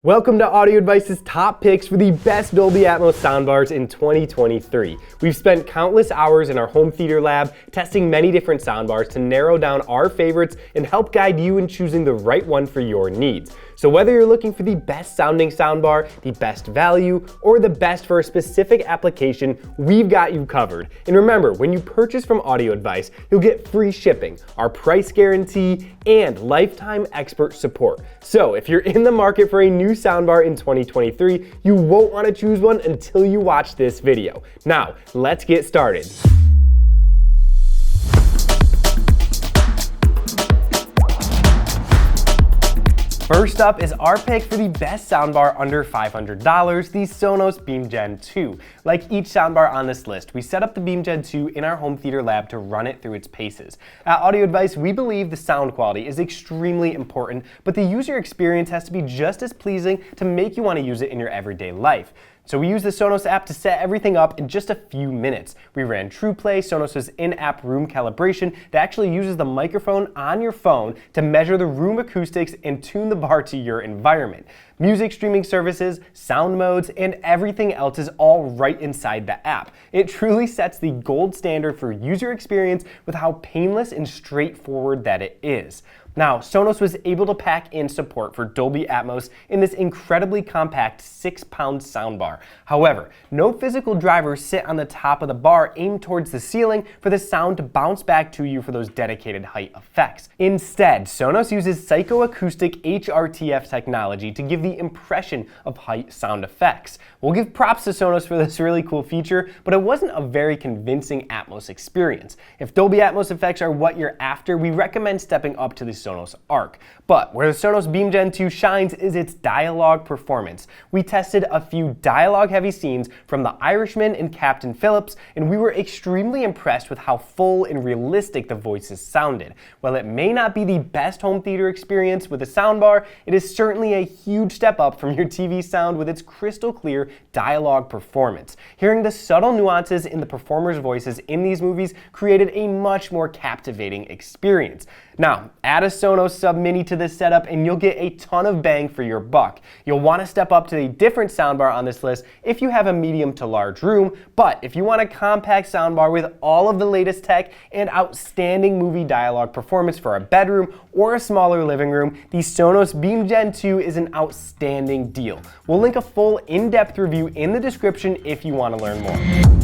Welcome to Audio Advice's top picks for the best Dolby Atmos soundbars in 2023. We've spent countless hours in our home theater lab testing many different soundbars to narrow down our favorites and help guide you in choosing the right one for your needs. So whether you're looking for the best sounding soundbar, the best value, or the best for a specific application, we've got you covered. And remember, when you purchase from Audio Advice, you'll get free shipping, our price guarantee, and lifetime expert support. So if you're in the market for a new soundbar in 2023, you won't want to choose one until you watch this video. Now, let's get started. First up is our pick for the best soundbar under $500, the Sonos Beam Gen 2. Like each soundbar on this list, we set up the Beam Gen 2 in our home theater lab to run it through its paces. At Audio Advice, we believe the sound quality is extremely important, but the user experience has to be just as pleasing to make you want to use it in your everyday life. So we used the Sonos app to set everything up in just a few minutes. We ran TruePlay, Sonos' in-app room calibration that actually uses the microphone on your phone to measure the room acoustics and tune the bar to your environment. Music streaming services, sound modes, and everything else is all right inside the app. It truly sets the gold standard for user experience with how painless and straightforward that it is. Now, Sonos was able to pack in support for Dolby Atmos in this incredibly compact 6-pound soundbar. However, no physical drivers sit on the top of the bar aimed towards the ceiling for the sound to bounce back to you for those dedicated height effects. Instead, Sonos uses psychoacoustic HRTF technology to give the impression of height sound effects. We'll give props to Sonos for this really cool feature, but it wasn't a very convincing Atmos experience. If Dolby Atmos effects are what you're after, we recommend stepping up to the Sonos Arc. But where the Sonos Beam Gen 2 shines is its dialogue performance. We tested a few dialogue-heavy scenes from The Irishman and Captain Phillips, and we were extremely impressed with how full and realistic the voices sounded. While it may not be the best home theater experience with a soundbar, it is certainly a huge step up from your TV sound with its crystal clear dialogue performance. Hearing the subtle nuances in the performers' voices in these movies created a much more captivating experience. Now, add a Sonos Sub Mini to this setup and you'll get a ton of bang for your buck. You'll want to step up to a different soundbar on this list if you have a medium to large room, but if you want a compact soundbar with all of the latest tech and outstanding movie dialogue performance for a bedroom or a smaller living room, the Sonos Beam Gen 2 is an outstanding deal. We'll link a full in-depth review in the description if you want to learn more.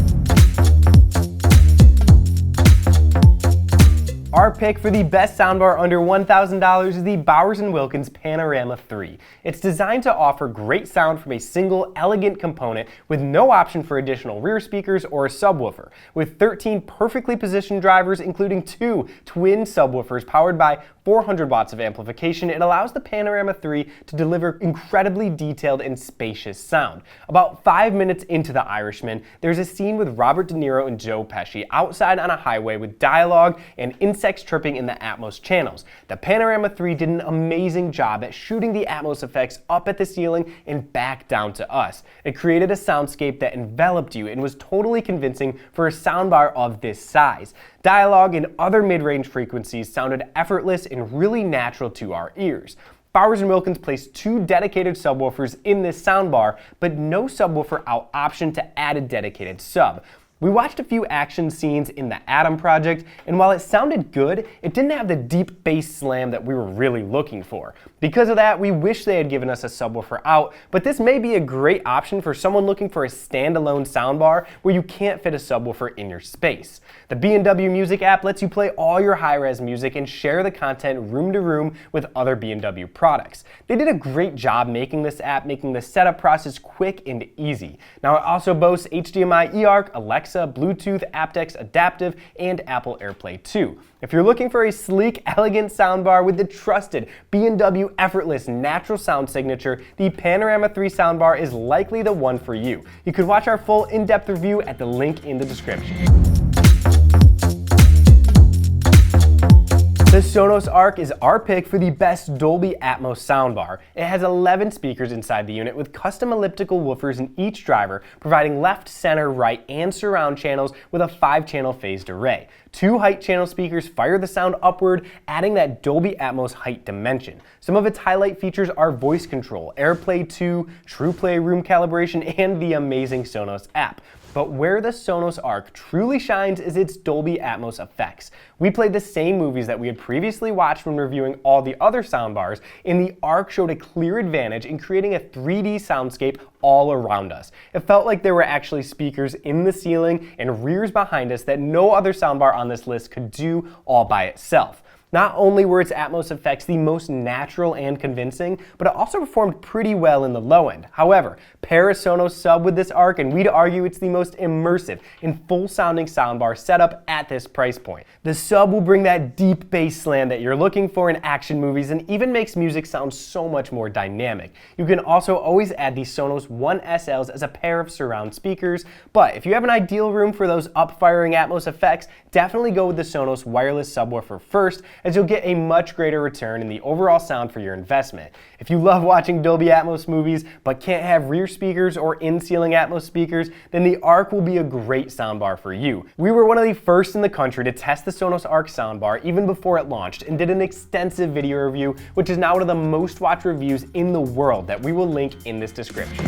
Our pick for the best soundbar under $1,000 is the Bowers & Wilkins Panorama 3. It's designed to offer great sound from a single, elegant component with no option for additional rear speakers or a subwoofer. With 13 perfectly positioned drivers, including 2 twin subwoofers powered by 400 watts of amplification, it allows the Panorama 3 to deliver incredibly detailed and spacious sound. About 5 minutes into The Irishman, there's a scene with Robert De Niro and Joe Pesci outside on a highway with dialogue and insects chirping in the Atmos channels. The Panorama 3 did an amazing job at shooting the Atmos effects up at the ceiling and back down to us. It created a soundscape that enveloped you and was totally convincing for a soundbar of this size. Dialogue and other mid-range frequencies sounded effortless and really natural to our ears. Bowers & Wilkins placed 2 dedicated subwoofers in this soundbar, but no subwoofer out option to add a dedicated sub. We watched a few action scenes in the Atom Project, and while it sounded good, it didn't have the deep bass slam that we were really looking for. Because of that, we wish they had given us a subwoofer out, but this may be a great option for someone looking for a standalone soundbar where you can't fit a subwoofer in your space. The B&W Music app lets you play all your high-res music and share the content room to room with other B&W products. They did a great job making this app, making the setup process quick and easy. Now it also boasts HDMI eARC, Alexa, Bluetooth, aptX Adaptive, and Apple AirPlay 2. If you're looking for a sleek, elegant soundbar with the trusted B&W effortless natural sound signature, the Panorama 3 soundbar is likely the one for you. You can watch our full in-depth review at the link in the description. The Sonos Arc is our pick for the best Dolby Atmos soundbar. It has 11 speakers inside the unit with custom elliptical woofers in each driver, providing left, center, right, and surround channels with a 5-channel phased array. 2 height channel speakers fire the sound upward, adding that Dolby Atmos height dimension. Some of its highlight features are voice control, AirPlay 2, TruePlay room calibration, and the amazing Sonos app. But where the Sonos Arc truly shines is its Dolby Atmos effects. We played the same movies that we had previously watched when reviewing all the other soundbars, and the Arc showed a clear advantage in creating a 3D soundscape all around us. It felt like there were actually speakers in the ceiling and rears behind us that no other soundbar on this list could do all by itself. Not only were its Atmos effects the most natural and convincing, but it also performed pretty well in the low end. However, pair a Sonos sub with this Arc and we'd argue it's the most immersive and full-sounding soundbar setup at this price point. The sub will bring that deep bass slam that you're looking for in action movies and even makes music sound so much more dynamic. You can also always add the Sonos One SLs as a pair of surround speakers, but if you have an ideal room for those up-firing Atmos effects, definitely go with the Sonos wireless subwoofer first, as you'll get a much greater return in the overall sound for your investment. If you love watching Dolby Atmos movies but can't have rear speakers or in-ceiling Atmos speakers, then the Arc will be a great soundbar for you. We were one of the first in the country to test the Sonos Arc soundbar even before it launched and did an extensive video review, which is now one of the most watched reviews in the world that we will link in this description.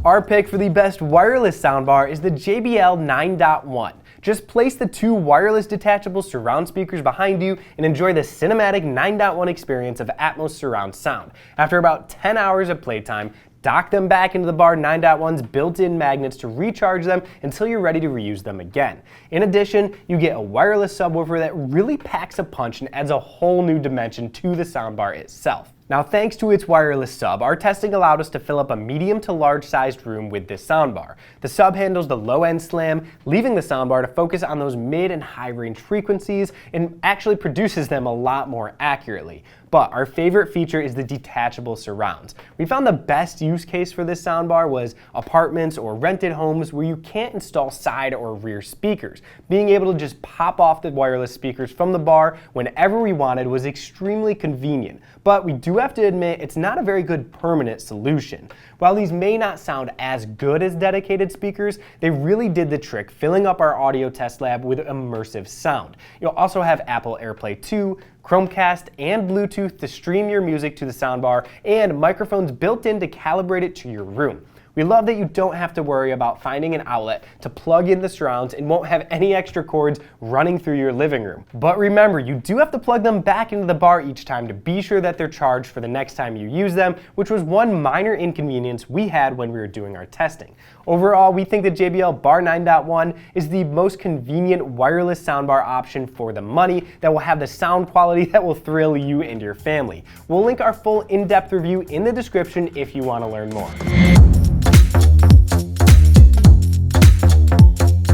Our pick for the best wireless soundbar is the JBL 9.1. Just place the 2 wireless detachable surround speakers behind you and enjoy the cinematic 9.1 experience of Atmos surround sound. After about 10 hours of playtime, dock them back into the Bar 9.1's built-in magnets to recharge them until you're ready to reuse them again. In addition, you get a wireless subwoofer that really packs a punch and adds a whole new dimension to the soundbar itself. Now, thanks to its wireless sub, our testing allowed us to fill up a medium to large sized room with this soundbar. The sub handles the low end slam, leaving the soundbar to focus on those mid and high range frequencies and actually produces them a lot more accurately. But our favorite feature is the detachable surrounds. We found the best use case for this soundbar was apartments or rented homes where you can't install side or rear speakers. Being able to just pop off the wireless speakers from the bar whenever we wanted was extremely convenient. But we do have to admit it's not a very good permanent solution. While these may not sound as good as dedicated speakers, they really did the trick, filling up our audio test lab with immersive sound. You'll also have Apple AirPlay 2, Chromecast, and Bluetooth to stream your music to the soundbar, and microphones built in to calibrate it to your room. We love that you don't have to worry about finding an outlet to plug in the surrounds and won't have any extra cords running through your living room. But remember, you do have to plug them back into the bar each time to be sure that they're charged for the next time you use them, which was one minor inconvenience we had when we were doing our testing. Overall, we think the JBL Bar 9.1 is the most convenient wireless soundbar option for the money that will have the sound quality that will thrill you and your family. We'll link our full in-depth review in the description if you want to learn more.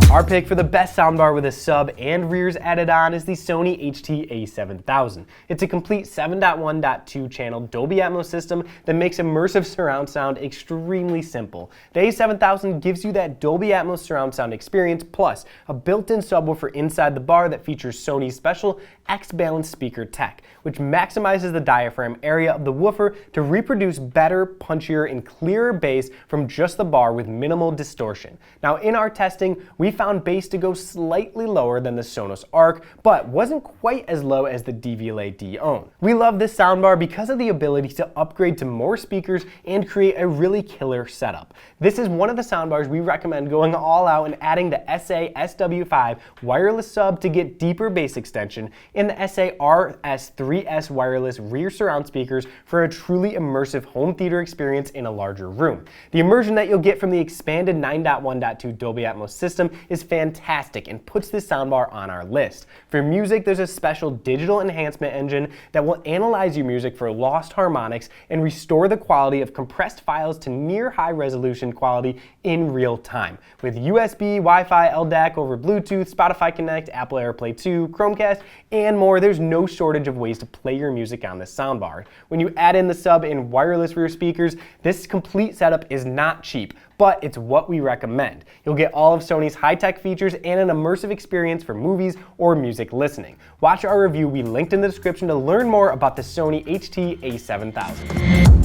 Our pick for the best soundbar with a sub and rears added on is the Sony HT-A7000. It's a complete 7.1.2 channel Dolby Atmos system that makes immersive surround sound extremely simple. The A7000 gives you that Dolby Atmos surround sound experience plus a built-in subwoofer inside the bar that features Sony's special X-balanced speaker tech, which maximizes the diaphragm area of the woofer to reproduce better, punchier, and clearer bass from just the bar with minimal distortion. Now, in our testing, we found bass to go slightly lower than the Sonos Arc, but wasn't quite as low as the Devialet Dione. We love this soundbar because of the ability to upgrade to more speakers and create a really killer setup. This is one of the soundbars we recommend going all out and adding the SA-SW5 wireless sub to get deeper bass extension, and the SA-RS3S wireless rear surround speakers for a truly immersive home theater experience in a larger room. The immersion that you'll get from the expanded 9.1.2 Dolby Atmos system is fantastic and puts this soundbar on our list. For music, there's a special digital enhancement engine that will analyze your music for lost harmonics and restore the quality of compressed files to near high resolution quality in real time. With USB, Wi-Fi, LDAC over Bluetooth, Spotify Connect, Apple AirPlay 2, Chromecast, and and more, there's no shortage of ways to play your music on this soundbar. When you add in the sub and wireless rear speakers, this complete setup is not cheap, but it's what we recommend. You'll get all of Sony's high-tech features and an immersive experience for movies or music listening. Watch our review we linked in the description to learn more about the Sony HT-A7000.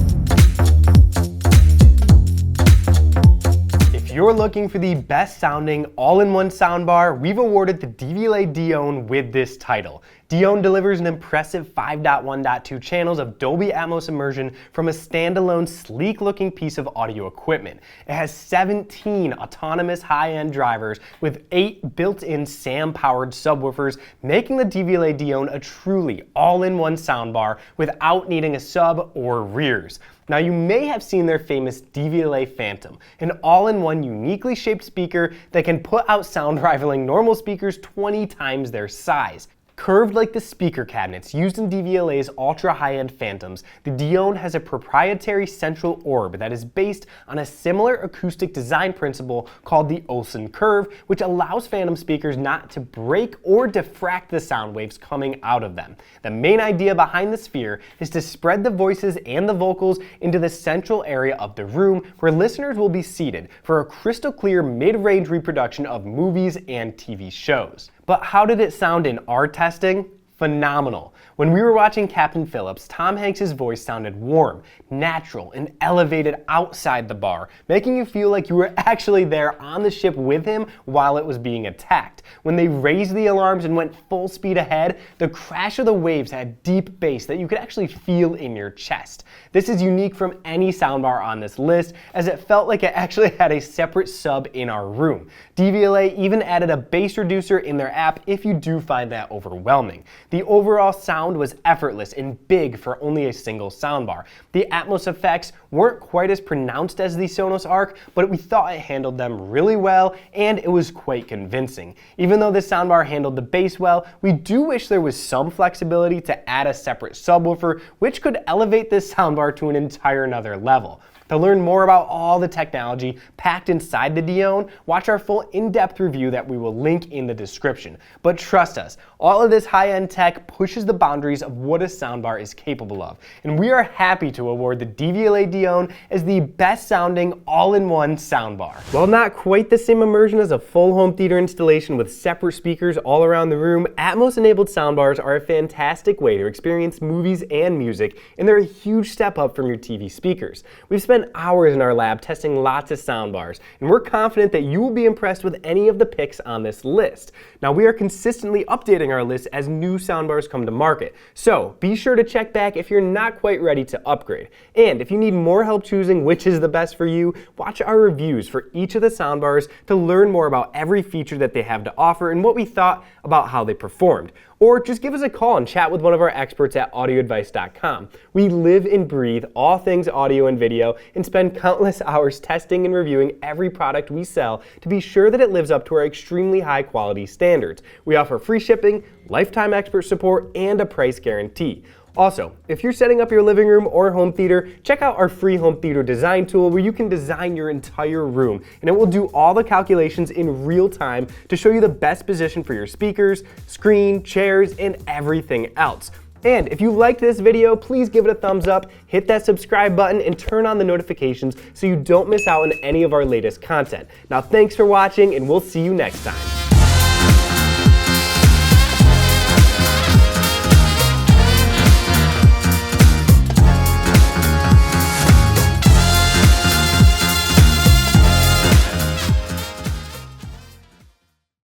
If you're looking for the best sounding all-in-one soundbar, we've awarded the Devialet Dione with this title. Dione delivers an impressive 5.1.2 channels of Dolby Atmos immersion from a standalone, sleek-looking piece of audio equipment. It has 17 autonomous high-end drivers with 8 built-in SAM-powered subwoofers, making the Devialet Dione a truly all-in-one soundbar without needing a sub or rears. Now, you may have seen their famous Devialet Phantom, an all-in-one uniquely shaped speaker that can put out sound rivaling normal speakers 20 times their size. Curved like the speaker cabinets used in Devialet's ultra-high-end Phantoms, the Dione has a proprietary central orb that is based on a similar acoustic design principle called the Olsen curve, which allows Phantom speakers not to break or diffract the sound waves coming out of them. The main idea behind the sphere is to spread the voices and the vocals into the central area of the room where listeners will be seated for a crystal clear mid-range reproduction of movies and TV shows. But how did it sound in our testing? Phenomenal. When we were watching Captain Phillips, Tom Hanks' voice sounded warm, natural, and elevated outside the bar, making you feel like you were actually there on the ship with him while it was being attacked. When they raised the alarms and went full speed ahead, the crash of the waves had deep bass that you could actually feel in your chest. This is unique from any soundbar on this list, as it felt like it actually had a separate sub in our room. Devialet even added a bass reducer in their app if you do find that overwhelming. The overall sound was effortless and big for only a single soundbar. The Atmos effects weren't quite as pronounced as the Sonos Arc, but we thought it handled them really well, and it was quite convincing. Even though this soundbar handled the bass well, we do wish there was some flexibility to add a separate subwoofer, which could elevate this soundbar to an entire another level. To learn more about all the technology packed inside the Dione, watch our full in-depth review that we will link in the description. But trust us, all of this high-end tech pushes the boundaries of what a soundbar is capable of. And we are happy to award the Devialet Dione as the best sounding all-in-one soundbar. While not quite the same immersion as a full home theater installation with separate speakers all around the room, Atmos-enabled soundbars are a fantastic way to experience movies and music, and they're a huge step up from your TV speakers. We've spent hours in our lab testing lots of soundbars, and we're confident that you will be impressed with any of the picks on this list. Now, we are consistently updating our list as new soundbars come to market, so be sure to check back if you're not quite ready to upgrade. And if you need more help choosing which is the best for you, watch our reviews for each of the soundbars to learn more about every feature that they have to offer and what we thought about how they performed. Or just give us a call and chat with one of our experts at audioadvice.com. We live and breathe all things audio and video and spend countless hours testing and reviewing every product we sell to be sure that it lives up to our extremely high quality standards. We offer free shipping, lifetime expert support, and a price guarantee. Also, if you're setting up your living room or home theater, check out our free home theater design tool where you can design your entire room, and it will do all the calculations in real time to show you the best position for your speakers, screen, chairs, and everything else. And if you liked this video, please give it a thumbs up, hit that subscribe button, and turn on the notifications so you don't miss out on any of our latest content. Now, thanks for watching, and we'll see you next time.